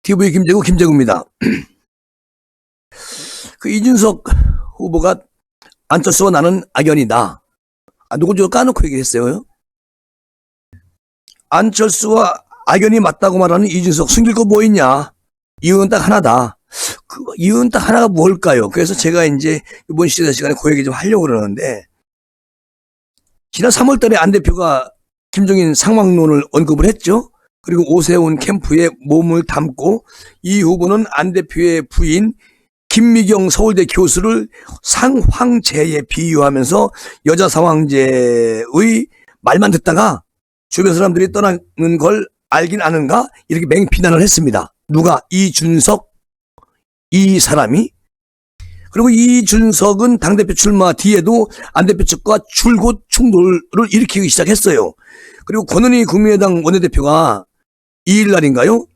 TV 김재구입니다. 그 이준석 후보가 안철수와 나는 악연이다. 누군지 까놓고 얘기했어요. 안철수와 악연이 맞다고 말하는 이준석, 숨길 거 뭐 있냐? 이유는 딱 하나다. 그 이유는 딱 하나가 뭘까요? 그래서 제가 이제 이번 시간에 그 얘기 좀 하려고 그러는데, 지난 3월 달에 안 대표가 김종인 상황론을 언급을 했죠. 그리고 오세훈 캠프에 몸을 담고 이 후보는 안 대표의 부인 김미경 서울대 교수를 상황제에 비유하면서 여자 상황제의 말만 듣다가 주변 사람들이 떠나는 걸 알긴 아는가? 이렇게 맹비난을 했습니다. 누가? 이준석, 이 사람이. 그리고 이준석은 당대표 출마 뒤에도 안 대표 측과 줄곧 충돌을 일으키기 시작했어요. 그리고 권은희 국민의당 원내대표가 2일 날인가요?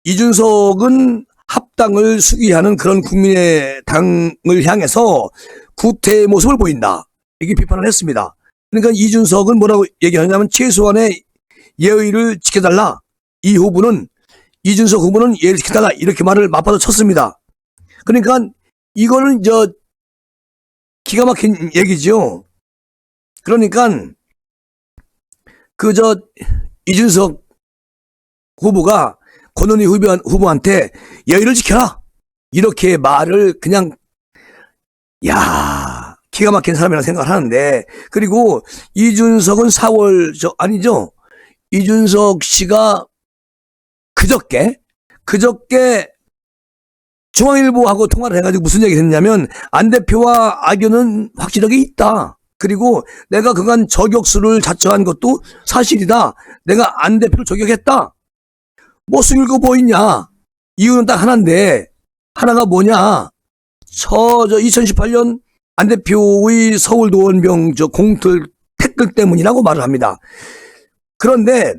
이준석은 합당을 수기하는 그런 국민의당을 향해서 구태의 모습을 보인다. 이렇게 비판을 했습니다. 그러니까 이준석은 뭐라고 얘기하냐면 최소한의 예의를 지켜달라. 이준석 후보는 예의를 지켜달라. 이렇게 말을 맞받아 쳤습니다. 그러니까 이거는 기가 막힌 얘기죠. 그러니까 이준석 후보가 권은희 후보한테 예의를 지켜라. 이렇게 말을 그냥 기가 막힌 사람이라고 생각을 하는데, 그리고 이준석은 4월 이준석 씨가 그저께 중앙일보하고 통화를 해가지고 무슨 얘기를 했냐면 안 대표와 악연은 확실하게 있다. 그리고 내가 그간 저격수를 자처한 것도 사실이다. 내가 안 대표를 저격했다. 뭐 숨길 거 뭐 있냐? 이유는 딱 하나인데, 하나가 뭐냐? 2018년 안 대표의 서울도원병 공틀 태클 때문이라고 말을 합니다. 그런데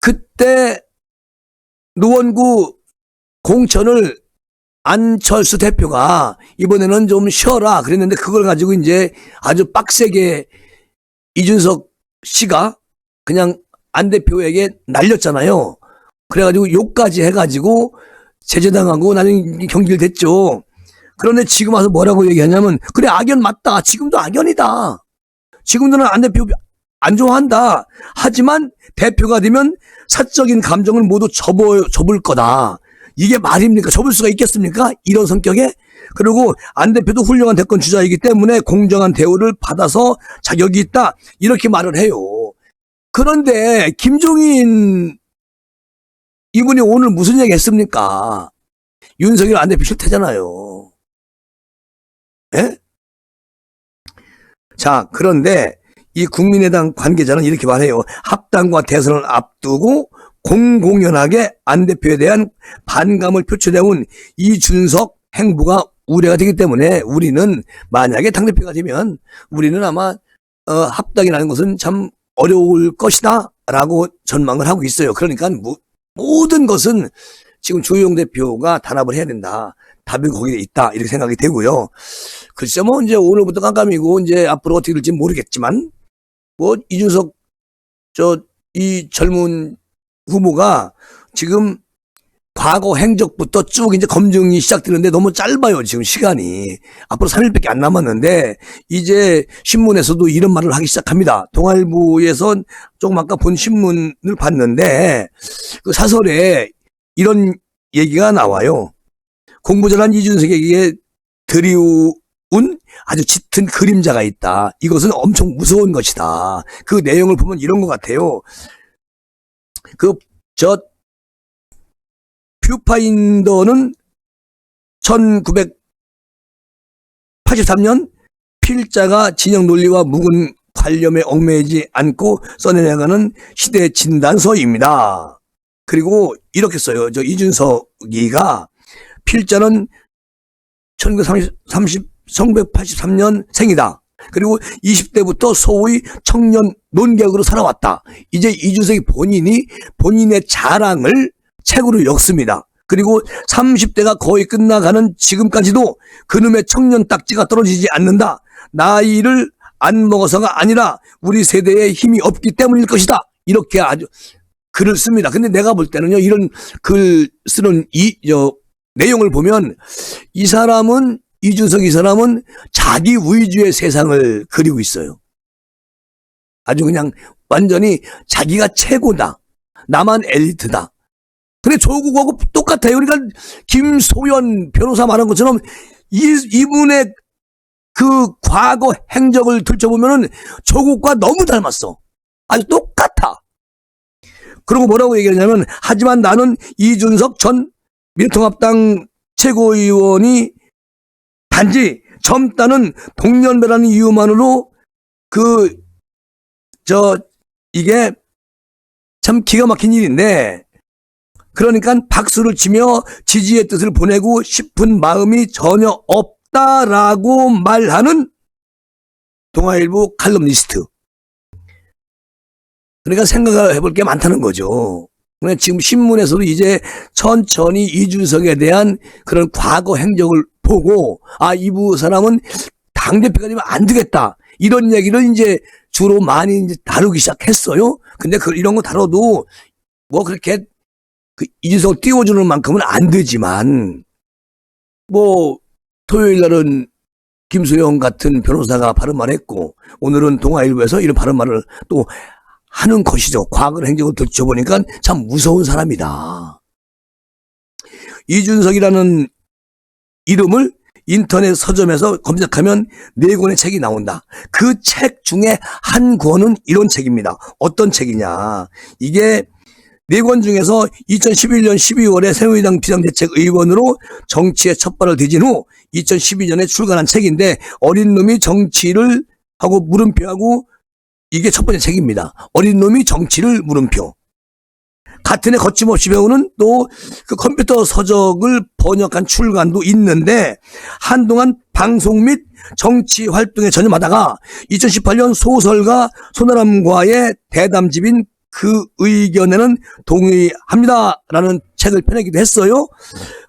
그때 노원구 공천을 안철수 대표가 이번에는 좀 쉬어라 그랬는데, 그걸 가지고 이제 아주 빡세게 이준석 씨가 그냥 안 대표에게 날렸잖아요. 그래가지고 욕까지 해가지고 제재당하고 나중에 경질됐죠. 그런데 지금 와서 뭐라고 얘기하냐면, 그래 악연 맞다. 지금도 악연이다. 지금도 안 대표 안 좋아한다. 하지만 대표가 되면 사적인 감정을 모두 접을 거다. 이게 말입니까? 접을 수가 있겠습니까? 이런 성격에? 그리고 안 대표도 훌륭한 대권 주자이기 때문에 공정한 대우를 받아서 자격이 있다. 이렇게 말을 해요. 그런데 김종인 이분이 오늘 무슨 얘기 했습니까? 윤석열 안 대표 싫다잖아요. 예? 자, 그런데 이 국민의당 관계자는 이렇게 말해요. 합당과 대선을 앞두고 공공연하게 안 대표에 대한 반감을 표출해온 이준석 행보가 우려가 되기 때문에 우리는 만약에 당대표가 되면 우리는 아마 합당이라는 것은 참 어려울 것이다 라고 전망을 하고 있어요. 그러니까 모든 것은 지금 주호영 대표가 단합을 해야 된다. 답이 거기에 있다. 이렇게 생각이 되고요. 글쎄 이제 오늘부터 깜깜이고 이제 앞으로 어떻게 될지 모르겠지만, 이준석 이 젊은 후보가 지금 과거 행적부터 쭉 이제 검증이 시작되는데 너무 짧아요. 지금 시간이 앞으로 3일밖에 안 남았는데, 이제 신문에서도 이런 말을 하기 시작합니다. 동아일보에서 조금 아까 본 신문을 봤는데 그 사설에 이런 얘기가 나와요. 공부 잘한 이준석에게 드리운 아주 짙은 그림자가 있다. 이것은 엄청 무서운 것이다. 그 내용을 보면 이런 것 같아요. 뷰파인더는 1983년 필자가 진영 논리와 묵은 관념에 얽매이지 않고 써내려가는 시대 진단서입니다. 그리고 이렇게 써요. 이준석이가 필자는 1983년 생이다. 그리고 20대부터 소위 청년 논객으로 살아왔다. 이제 이준석이 본인의 자랑을 책으로 엮습니다. 그리고 30대가 거의 끝나가는 지금까지도 그놈의 청년 딱지가 떨어지지 않는다. 나이를 안 먹어서가 아니라 우리 세대에 힘이 없기 때문일 것이다. 이렇게 아주 글을 씁니다. 근데 내가 볼 때는요, 이런 글 쓰는 내용을 보면 이 사람은, 이준석 이 사람은 자기 위주의 세상을 그리고 있어요. 아주 그냥 완전히 자기가 최고다. 나만 엘리트다. 근데 조국하고 똑같아요. 그러니까 김소연 변호사 말한 것처럼 이분의 그 과거 행적을 들춰보면은 조국과 너무 닮았어. 아주 똑같아. 그리고 뭐라고 얘기하냐면, 하지만 나는 이준석 전 미래통합당 최고위원이 단지 젊다는 동년배라는 이유만으로 이게 참 기가 막힌 일인데, 그러니까 박수를 치며 지지의 뜻을 보내고 싶은 마음이 전혀 없다라고 말하는 동아일보 칼럼니스트. 그러니까 생각을 해볼 게 많다는 거죠. 그러니까 지금 신문에서도 이제 천천히 이준석에 대한 그런 과거 행적을 보고, 이부 사람은 당대표가 되면 안 되겠다, 이런 얘기를 이제 주로 많이 이제 다루기 시작했어요. 근데 이런 거 다뤄도 뭐 그렇게 이준석을 띄워주는 만큼은 안 되지만, 뭐 토요일 날은 김수영 같은 변호사가 바른 말 했고, 오늘은 동아일보에서 이런 바른 말을 또 하는 것이죠. 과거 행적을 들춰보니까 참 무서운 사람이다. 이준석이라는 이름을 인터넷 서점에서 검색하면 4권의 책이 나온다. 그 책 중에 한 권은 이런 책입니다. 어떤 책이냐. 이게 4권 중에서 2011년 12월에 새누리당 비상대책의원으로 정치에 첫 발을 디딘 후 2012년에 출간한 책인데, 어린 놈이 정치를 하고 물음표하고, 이게 첫 번째 책입니다. 어린 놈이 정치를 물음표. 같은 해 거침없이 배우는 또 그 컴퓨터 서적을 번역한 출간도 있는데, 한동안 방송 및 정치 활동에 전념하다가 2018년 소설가 손아람과의 대담집인 그 의견에는 동의합니다라는 책을 펴내기도 했어요.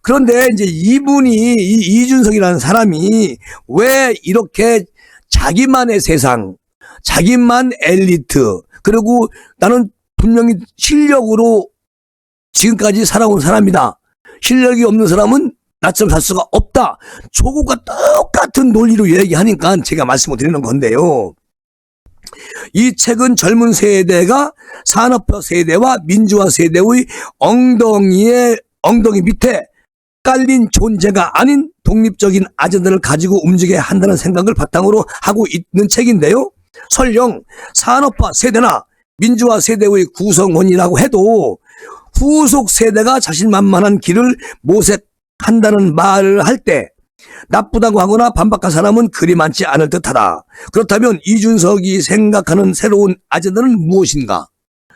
그런데 이제 이분이, 이준석이라는 사람이 왜 이렇게 자기만의 세상, 자기만 엘리트, 그리고 나는 분명히 실력으로 지금까지 살아온 사람이다, 실력이 없는 사람은 나처럼 살 수가 없다, 조국과 똑같은 논리로 얘기하니까 제가 말씀을 드리는 건데요. 이 책은 젊은 세대가 산업화 세대와 민주화 세대의 엉덩이 밑에 깔린 존재가 아닌 독립적인 아젠다를 가지고 움직여야 한다는 생각을 바탕으로 하고 있는 책인데요. 설령 산업화 세대나 민주화 세대의 구성원이라고 해도 후속 세대가 자신만만한 길을 모색한다는 말을 할 때 나쁘다고 하거나 반박한 사람은 그리 많지 않을 듯하다. 그렇다면 이준석이 생각하는 새로운 아젠다는 무엇인가?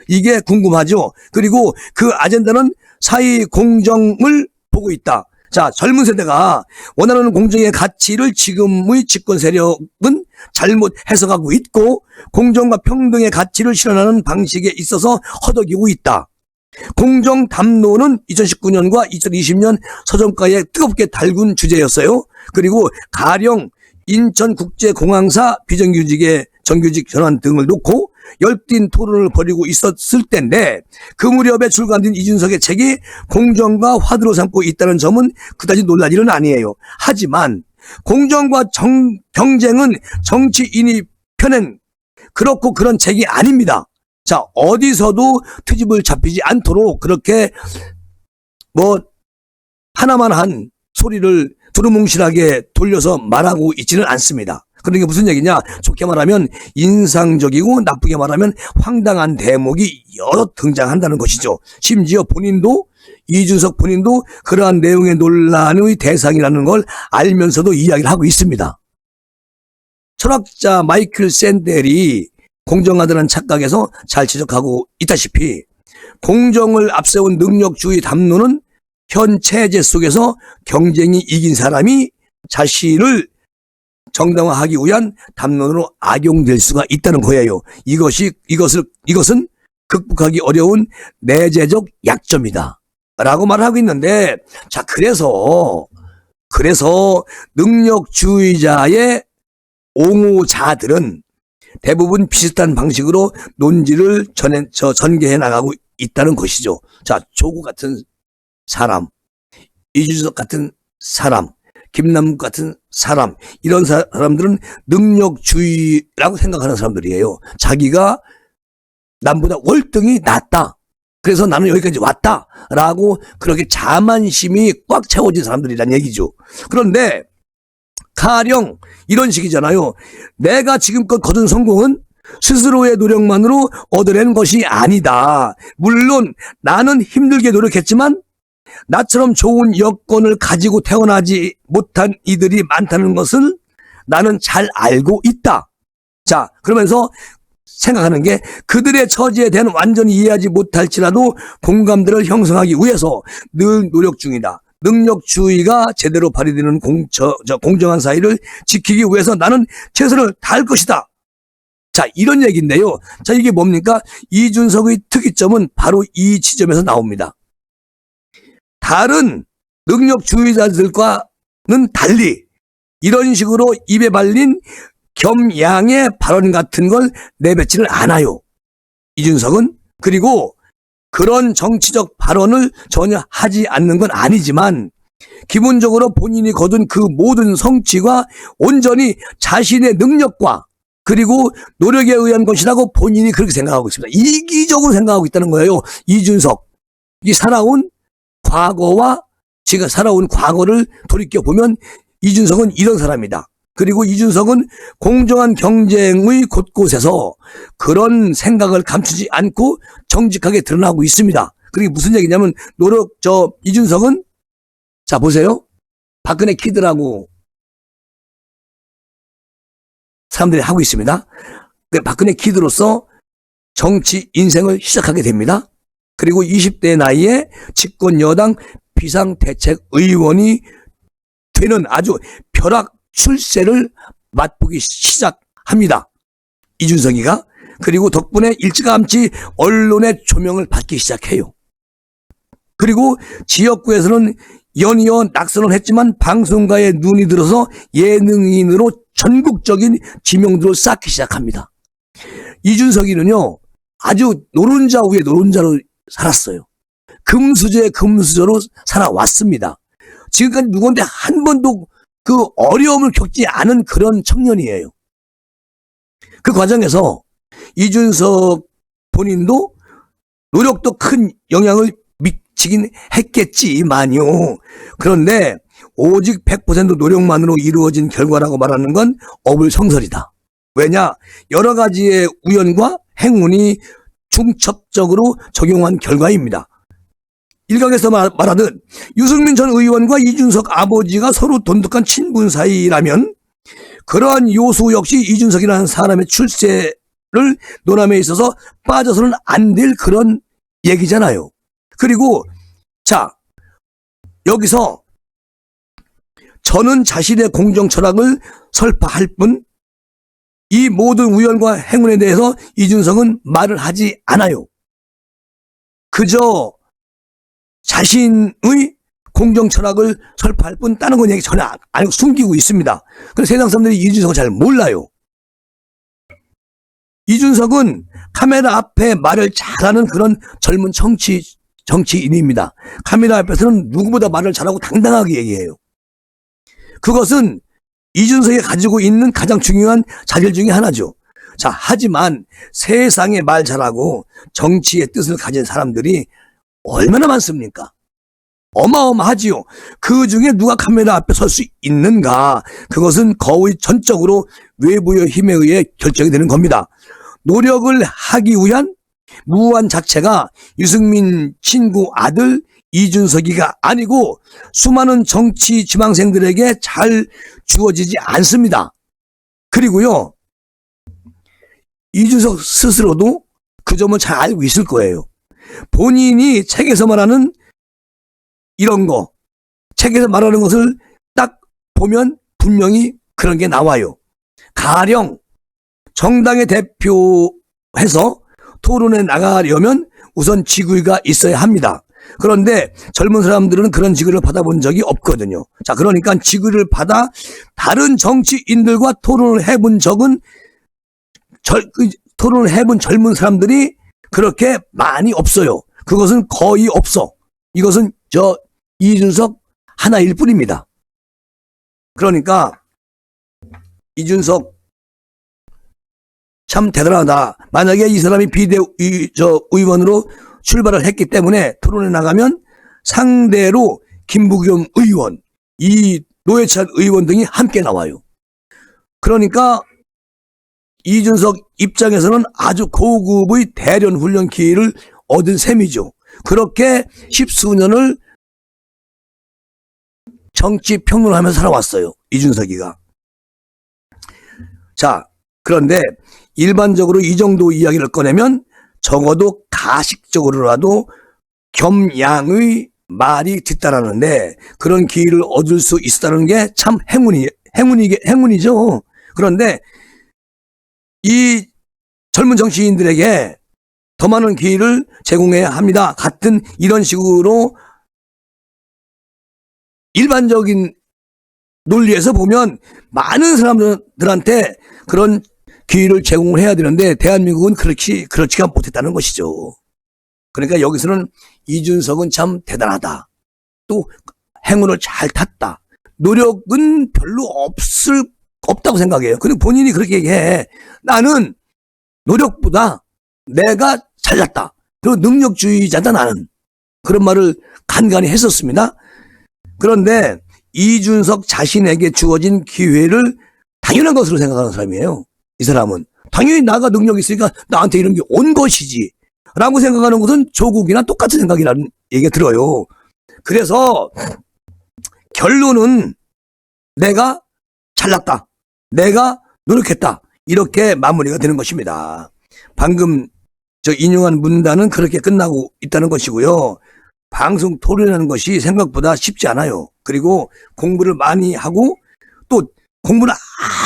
이게 궁금하죠. 그리고 그 아젠다는 사회 공정을 보고 있다. 자, 젊은 세대가 원하는 공정의 가치를 지금의 집권 세력은 잘못 해석하고 있고, 공정과 평등의 가치를 실현하는 방식에 있어서 허덕이고 있다. 공정 담론은 2019년과 2020년 서점가에 뜨겁게 달군 주제였어요. 그리고 가령 인천국제공항사 비정규직의 정규직 전환 등을 놓고 열띤 토론을 벌이고 있었을 텐데, 그 무렵에 출간된 이준석의 책이 공정과 화두로 삼고 있다는 점은 그다지 놀랄 일은 아니에요. 하지만 공정과 경쟁은 정치인이 펴낸 그렇고 그런 책이 아닙니다. 자, 어디서도 트집을 잡히지 않도록 그렇게 뭐 하나만 한 소리를 두루뭉실하게 돌려서 말하고 있지는 않습니다. 그러니까 무슨 얘기냐? 좋게 말하면 인상적이고 나쁘게 말하면 황당한 대목이 여러 등장한다는 것이죠. 심지어 이준석 본인도 그러한 내용의 논란의 대상이라는 걸 알면서도 이야기를 하고 있습니다. 철학자 마이클 샌델이 공정하다는 착각에서 잘 지적하고 있다시피, 공정을 앞세운 능력주의 담론은 현 체제 속에서 경쟁이 이긴 사람이 자신을 정당화하기 위한 담론으로 악용될 수가 있다는 거예요. 이것은 극복하기 어려운 내재적 약점이다 라고 말하고 있는데, 자, 그래서 능력주의자의 옹호자들은 대부분 비슷한 방식으로 논지를 전개해 나가고 있다는 것이죠. 자, 조국 같은 사람, 이준석 같은 사람, 김남국 같은 사람, 이런 사람들은 능력주의라고 생각하는 사람들이에요. 자기가 남보다 월등히 낫다. 그래서 나는 여기까지 왔다라고 그렇게 자만심이 꽉 채워진 사람들이란 얘기죠. 그런데 가령 이런 식이잖아요. 내가 지금껏 거둔 성공은 스스로의 노력만으로 얻어낸 것이 아니다. 물론 나는 힘들게 노력했지만 나처럼 좋은 여건을 가지고 태어나지 못한 이들이 많다는 것을 나는 잘 알고 있다. 자, 그러면서 생각하는 게 그들의 처지에 대한 완전히 이해하지 못할지라도 공감대를 형성하기 위해서 늘 노력 중이다. 능력주의가 제대로 발휘되는 공정한 사회를 지키기 위해서 나는 최선을 다할 것이다. 자, 이런 얘기인데요. 자, 이게 뭡니까? 이준석의 특이점은 바로 이 지점에서 나옵니다. 다른 능력주의자들과는 달리 이런 식으로 입에 발린 겸양의 발언 같은 걸 내뱉지를 않아요. 이준석은. 그리고 그런 정치적 발언을 전혀 하지 않는 건 아니지만 기본적으로 본인이 거둔 그 모든 성취가 온전히 자신의 능력과 그리고 노력에 의한 것이라고 본인이 그렇게 생각하고 있습니다. 이기적으로 생각하고 있다는 거예요. 이준석. 이 살아온 과거와 지금 살아온 과거를 돌이켜보면 이준석은 이런 사람이다. 그리고 이준석은 공정한 경쟁의 곳곳에서 그런 생각을 감추지 않고 정직하게 드러나고 있습니다. 그게 무슨 얘기냐면 이준석은 자 보세요. 박근혜 키드라고 사람들이 하고 있습니다. 박근혜 키드로서 정치 인생을 시작하게 됩니다. 그리고 20대 나이에 집권 여당 비상대책의원이 되는 아주 벼락 출세를 맛보기 시작합니다. 이준석이가. 그리고 덕분에 일찌감치 언론의 조명을 받기 시작해요. 그리고 지역구에서는 연이어 낙선을 했지만 방송가에 눈이 들어서 예능인으로 전국적인 지명도를 쌓기 시작합니다. 이준석이는요, 아주 노른자 위에 노른자로 살았어요. 금수저에 금수저로 살아왔습니다. 지금까지 누군데 한 번도 그 어려움을 겪지 않은 그런 청년이에요. 그 과정에서 이준석 본인도 노력도 큰 영향을 미치긴 했겠지만요. 그런데 오직 100% 노력만으로 이루어진 결과라고 말하는 건 어불성설이다. 왜냐? 여러 가지의 우연과 행운이 중첩적으로 적용한 결과입니다. 일각에서 말하듯 유승민 전 의원과 이준석 아버지가 서로 돈독한 친분 사이라면 그러한 요소 역시 이준석이라는 사람의 출세를 논함에 있어서 빠져서는 안 될 그런 얘기잖아요. 그리고 자, 여기서 저는 자신의 공정 철학을 설파할 뿐 이 모든 우연과 행운에 대해서 이준석은 말을 하지 않아요. 그저 자신의 공정 철학을 설파할 뿐 다른 건 얘기 전혀 안 하고 숨기고 있습니다. 그래서 세상 사람들이 이준석을 잘 몰라요. 이준석은 카메라 앞에 말을 잘하는 그런 젊은 정치인입니다. 카메라 앞에서는 누구보다 말을 잘하고 당당하게 얘기해요. 그것은 이준석이 가지고 있는 가장 중요한 자질 중에 하나죠. 자, 하지만 세상에 말 잘하고 정치의 뜻을 가진 사람들이 얼마나 많습니까? 어마어마하지요. 그 중에 누가 카메라 앞에 설 수 있는가? 그것은 거의 전적으로 외부의 힘에 의해 결정이 되는 겁니다. 노력을 하기 위한 무한 자체가 유승민 친구 아들 이준석이가 아니고 수많은 정치 지망생들에게 잘 주어지지 않습니다. 그리고요, 이준석 스스로도 그 점을 잘 알고 있을 거예요. 본인이 책에서 말하는 이런 거, 책에서 말하는 것을 딱 보면 분명히 그런 게 나와요. 가령 정당의 대표해서 토론에 나가려면 우선 직위가 있어야 합니다. 그런데 젊은 사람들은 그런 직위를 받아본 적이 없거든요. 자, 그러니까 직위를 받아 다른 정치인들과 토론을 해본 적은 토론을 해본 젊은 사람들이 그렇게 많이 없어요. 그것은 거의 없어. 이것은 이준석 하나일 뿐입니다. 그러니까 이준석 참 대단하다. 만약에 이 사람이 의원으로 출발을 했기 때문에 토론에 나가면 상대로 김부겸 의원, 이 노회찬 의원 등이 함께 나와요. 그러니까 이준석 입장에서는 아주 고급의 대련 훈련 기회를 얻은 셈이죠. 그렇게 십수년을 정치 평론하면서 살아왔어요. 이준석이가. 자, 그런데 일반적으로 이 정도 이야기를 꺼내면 적어도 가식적으로라도 겸양의 말이 뒤따르는데 그런 기회를 얻을 수 있다는 게 참 행운이죠. 그런데 이 젊은 정치인들에게 더 많은 기회를 제공해야 합니다. 같은 이런 식으로 일반적인 논리에서 보면 많은 사람들한테 그런 기회를 제공을 해야 되는데 대한민국은 그렇지가 못했다는 것이죠. 그러니까 여기서는 이준석은 참 대단하다. 또 행운을 잘 탔다. 노력은 별로 없다고 생각해요. 그리고 본인이 그렇게 얘기해. 나는 노력보다 내가 잘났다. 그리고 능력주의자다 나는. 그런 말을 간간히 했었습니다. 그런데 이준석 자신에게 주어진 기회를 당연한 것으로 생각하는 사람이에요. 이 사람은. 당연히 나가 능력이 있으니까 나한테 이런 게 온 것이지. 라고 생각하는 것은 조국이나 똑같은 생각이라는 얘기가 들어요. 그래서 결론은 내가 잘났다. 내가 노력했다. 이렇게 마무리가 되는 것입니다. 방금 인용한 문단은 그렇게 끝나고 있다는 것이고요. 방송 토론하는 것이 생각보다 쉽지 않아요. 그리고 공부를 많이 하고 또 공부를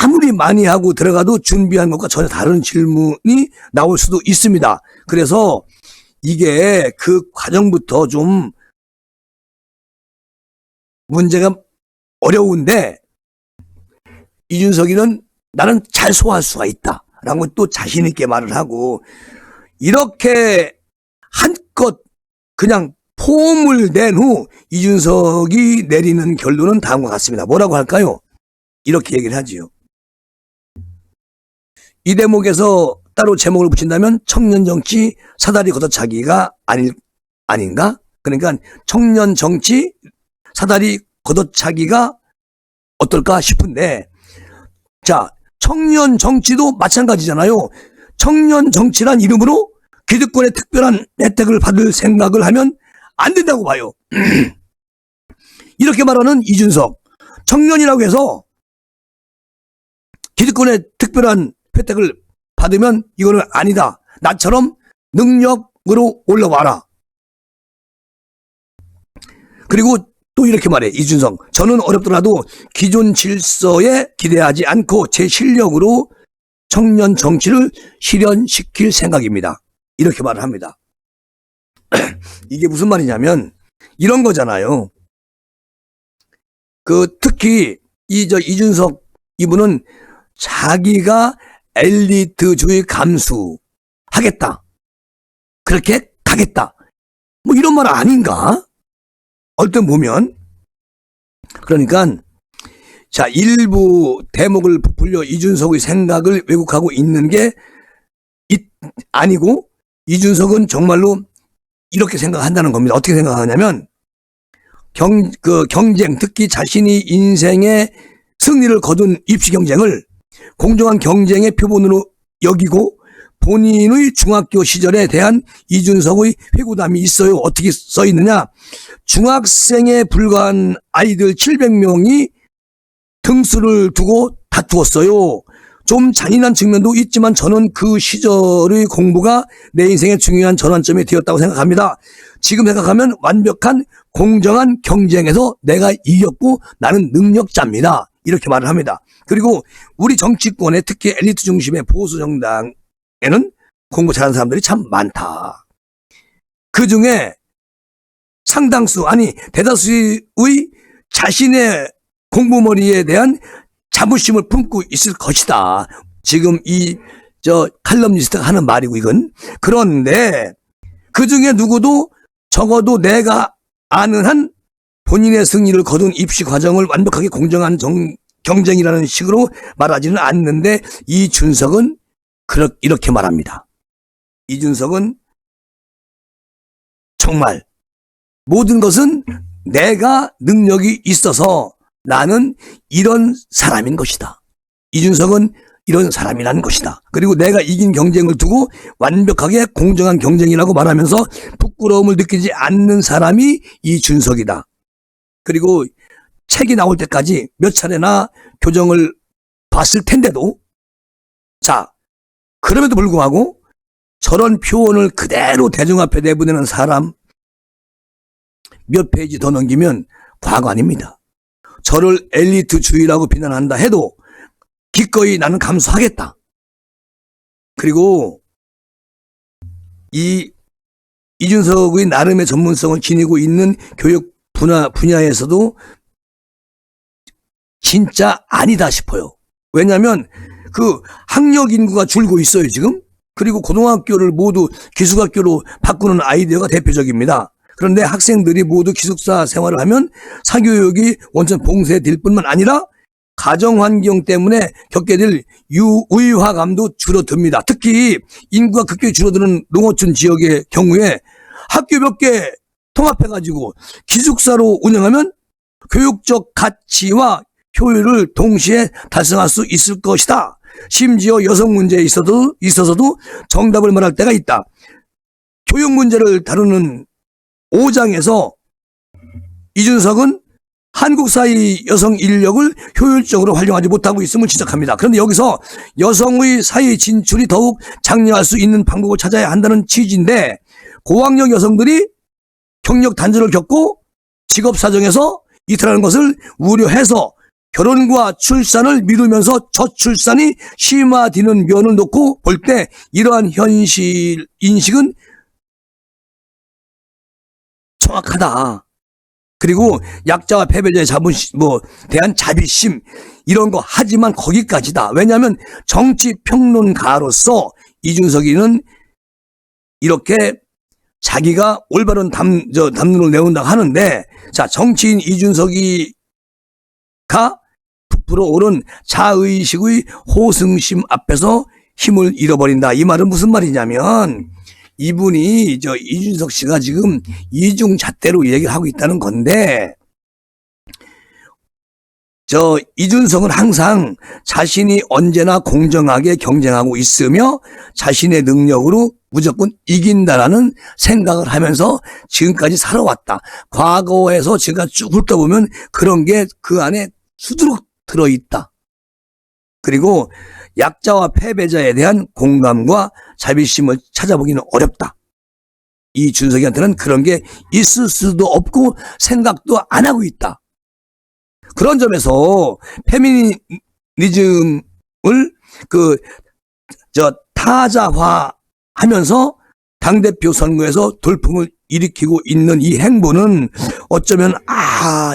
아무리 많이 하고 들어가도 준비한 것과 전혀 다른 질문이 나올 수도 있습니다. 그래서 이게 그 과정부터 좀 문제가 어려운데 이준석이는 나는 잘 소화할 수가 있다 라고 또 자신 있게 말을 하고 이렇게 한껏 그냥 폼을 낸 후 이준석이 내리는 결론은 다음과 같습니다. 뭐라고 할까요? 이렇게 얘기를 하지요. 이 대목에서 따로 제목을 붙인다면 청년 정치 사다리 걷어차기가 아닌가? 그러니까 청년 정치 사다리 걷어차기가 어떨까 싶은데 자, 청년 정치도 마찬가지잖아요. 청년 정치란 이름으로 기득권의 특별한 혜택을 받을 생각을 하면 안 된다고 봐요. 이렇게 말하는 이준석. 청년이라고 해서 기득권의 특별한 혜택을 받으면 이거는 아니다. 나처럼 능력으로 올라와라. 그리고 또 이렇게 말해 이준석. 저는 어렵더라도 기존 질서에 기대하지 않고 제 실력으로 청년 정치를 실현시킬 생각입니다. 이렇게 말을 합니다. 이게 무슨 말이냐면 이런 거잖아요. 특히 이준석 이분은 자기가 엘리트주의 감수하겠다. 그렇게 가겠다. 뭐 이런 말 아닌가? 얼핏 보면. 그러니까 자, 일부 대목을 부풀려 이준석의 생각을 왜곡하고 있는 게 아니고 이준석은 정말로 이렇게 생각한다는 겁니다. 어떻게 생각하냐면 경쟁, 특히 자신이 인생의 승리를 거둔 입시 경쟁을 공정한 경쟁의 표본으로 여기고 본인의 중학교 시절에 대한 이준석의 회고담이 있어요. 어떻게 써 있느냐? 중학생에 불과한 아이들 700명이 등수를 두고 다투었어요. 좀 잔인한 측면도 있지만 저는 그 시절의 공부가 내 인생의 중요한 전환점이 되었다고 생각합니다. 지금 생각하면 완벽한 공정한 경쟁에서 내가 이겼고 나는 능력자입니다. 이렇게 말을 합니다. 그리고 우리 정치권에 특히 엘리트 중심의 보수 정당에는 공부 잘하는 사람들이 참 많다. 그 중에 상당수 아니 대다수의 자신의 공부머리에 대한 자부심을 품고 있을 것이다. 지금 이 칼럼니스트가 하는 말이고, 이건. 그런데, 그 중에 누구도 적어도 내가 아는 한 본인의 승리를 거둔 입시 과정을 완벽하게 공정한 경쟁이라는 식으로 말하지는 않는데, 이준석은 이렇게 말합니다. 이준석은 정말 모든 것은 내가 능력이 있어서 나는 이런 사람인 것이다. 이준석은 이런 사람이라는 것이다. 그리고 내가 이긴 경쟁을 두고 완벽하게 공정한 경쟁이라고 말하면서 부끄러움을 느끼지 않는 사람이 이준석이다. 그리고 책이 나올 때까지 몇 차례나 교정을 봤을 텐데도, 자, 그럼에도 불구하고 저런 표현을 그대로 대중 앞에 내보내는 사람 몇 페이지 더 넘기면 과거 아닙니다. 저를 엘리트주의라고 비난한다 해도 기꺼이 나는 감수하겠다. 그리고 이준석의 나름의 전문성을 지니고 있는 교육 분야에서도 진짜 아니다 싶어요. 왜냐하면 그 학력 인구가 줄고 있어요, 지금. 그리고 고등학교를 모두 기숙학교로 바꾸는 아이디어가 대표적입니다. 그런데 학생들이 모두 기숙사 생활을 하면 사교육이 원천 봉쇄될 뿐만 아니라 가정환경 때문에 겪게 될 의화감도 줄어듭니다. 특히 인구가 급격히 줄어드는 농어촌 지역의 경우에 학교 몇 개 통합해가지고 기숙사로 운영하면 교육적 가치와 효율을 동시에 달성할 수 있을 것이다. 심지어 여성 문제에 있어서도 정답을 말할 때가 있다. 교육 문제를 다루는 5장에서 이준석은 한국 사회 여성 인력을 효율적으로 활용하지 못하고 있음을 지적합니다. 그런데 여기서 여성의 사회 진출이 더욱 장려할 수 있는 방법을 찾아야 한다는 취지인데, 고학력 여성들이 경력 단절을 겪고 직업 사정에서 이탈하는 것을 우려해서 결혼과 출산을 미루면서 저출산이 심화되는 면을 놓고 볼 때 이러한 현실 인식은 정확하다. 그리고 약자와 패배자의 대한 자비심 이런 거 하지만 거기까지다. 왜냐하면 정치 평론가로서 이준석이는 이렇게 자기가 올바른 담론을 내온다고 하는데, 자, 정치인 이준석이가 부풀어 오른 자의식의 호승심 앞에서 힘을 잃어버린다. 이 말은 무슨 말이냐면, 이분이 이준석 씨가 지금 이중잣대로 얘기를 하고 있다는 건데, 이준석은 항상 자신이 언제나 공정하게 경쟁하고 있으며 자신의 능력으로 무조건 이긴다라는 생각을 하면서 지금까지 살아왔다. 과거에서 제가 쭉 훑어보면 그런 게 그 안에 수두룩 들어있다. 그리고 약자와 패배자에 대한 공감과 자비심을 찾아보기는 어렵다. 이 준석이한테는 그런 게 있을 수도 없고 생각도 안 하고 있다. 그런 점에서 페미니즘을 타자화하면서 당대표 선거에서 돌풍을 일으키고 있는 이 행보는 어쩌면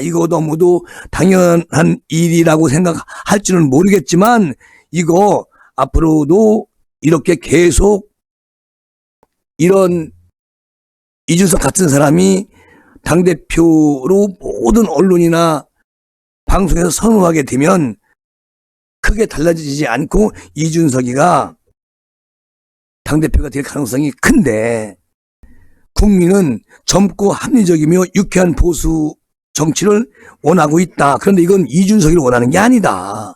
이거 너무도 당연한 일이라고 생각할지는 모르겠지만, 이거 앞으로도 이렇게 계속 이런 이준석 같은 사람이 당대표로 모든 언론이나 방송에서 선호하게 되면 크게 달라지지 않고 이준석이가 당대표가 될 가능성이 큰데, 국민은 젊고 합리적이며 유쾌한 보수 정치를 원하고 있다. 그런데 이건 이준석이를 원하는 게 아니다.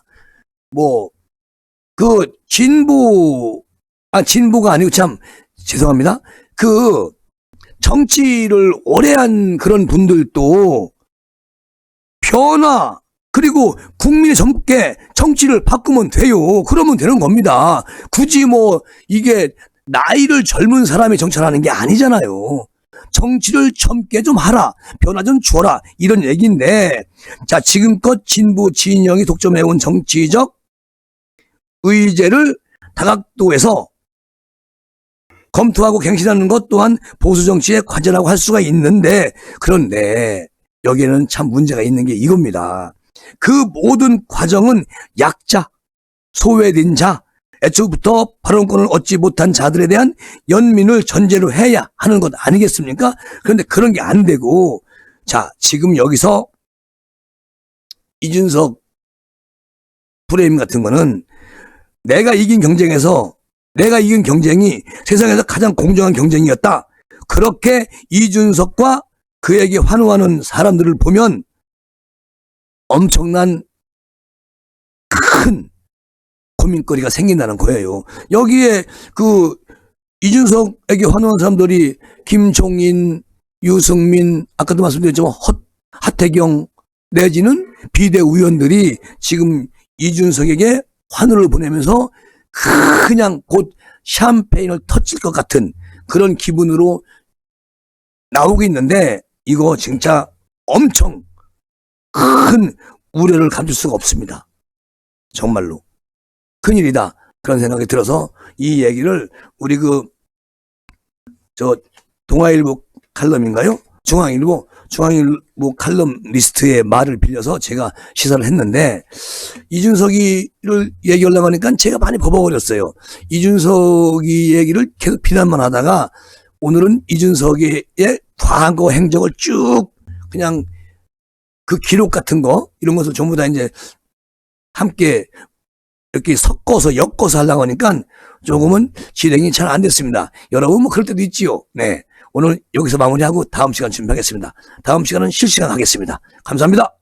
진보가 아니고 죄송합니다. 정치를 오래 한 그런 분들도 변화, 그리고 국민이 젊게 정치를 바꾸면 돼요. 그러면 되는 겁니다. 굳이 이게 나이를 젊은 사람이 정치하는 게 아니잖아요. 정치를 젊게 좀 하라, 변화 좀 줘라, 이런 얘기인데, 자, 지금껏 진보 진영이 독점해온 정치적 의제를 다각도에서 검토하고 갱신하는 것 또한 보수 정치의 과제라고 할 수가 있는데, 그런데 여기에는 참 문제가 있는 게 이겁니다. 그 모든 과정은 약자, 소외된 자, 애초부터 발언권을 얻지 못한 자들에 대한 연민을 전제로 해야 하는 것 아니겠습니까? 그런데 그런 게 안 되고, 자, 지금 여기서 이준석 프레임 같은 거는 내가 이긴 경쟁이 세상에서 가장 공정한 경쟁이었다. 그렇게 이준석과 그에게 환호하는 사람들을 보면 엄청난 큰 고민거리가 생긴다는 거예요. 여기에 그 이준석에게 환호하는 사람들이 김종인, 유승민, 아까도 말씀드렸지만 하태경 내지는 비대위원들이 지금 이준석에게 환호를 보내면서 그냥 곧 샴페인을 터질 것 같은 그런 기분으로 나오고 있는데, 이거 진짜 엄청 큰 우려를 감출 수가 없습니다. 정말로 큰일이다, 그런 생각이 들어서 이 얘기를 우리 동아일보 칼럼인가요? 중앙일보 칼럼 리스트의 말을 빌려서 제가 시사를 했는데, 이준석이를 얘기하려고 하니까 제가 많이 버벅거렸어요. 이준석이 얘기를 계속 비난만 하다가 오늘은 이준석의 과거 행적을 쭉 그냥 그 기록 같은 거, 이런 것을 전부 다 이제 함께 이렇게 엮어서 하려고 하니까 조금은 진행이 잘 안 됐습니다. 여러분 뭐 그럴 때도 있지요. 네. 오늘 여기서 마무리하고 다음 시간 준비하겠습니다. 다음 시간은 실시간 하겠습니다. 감사합니다.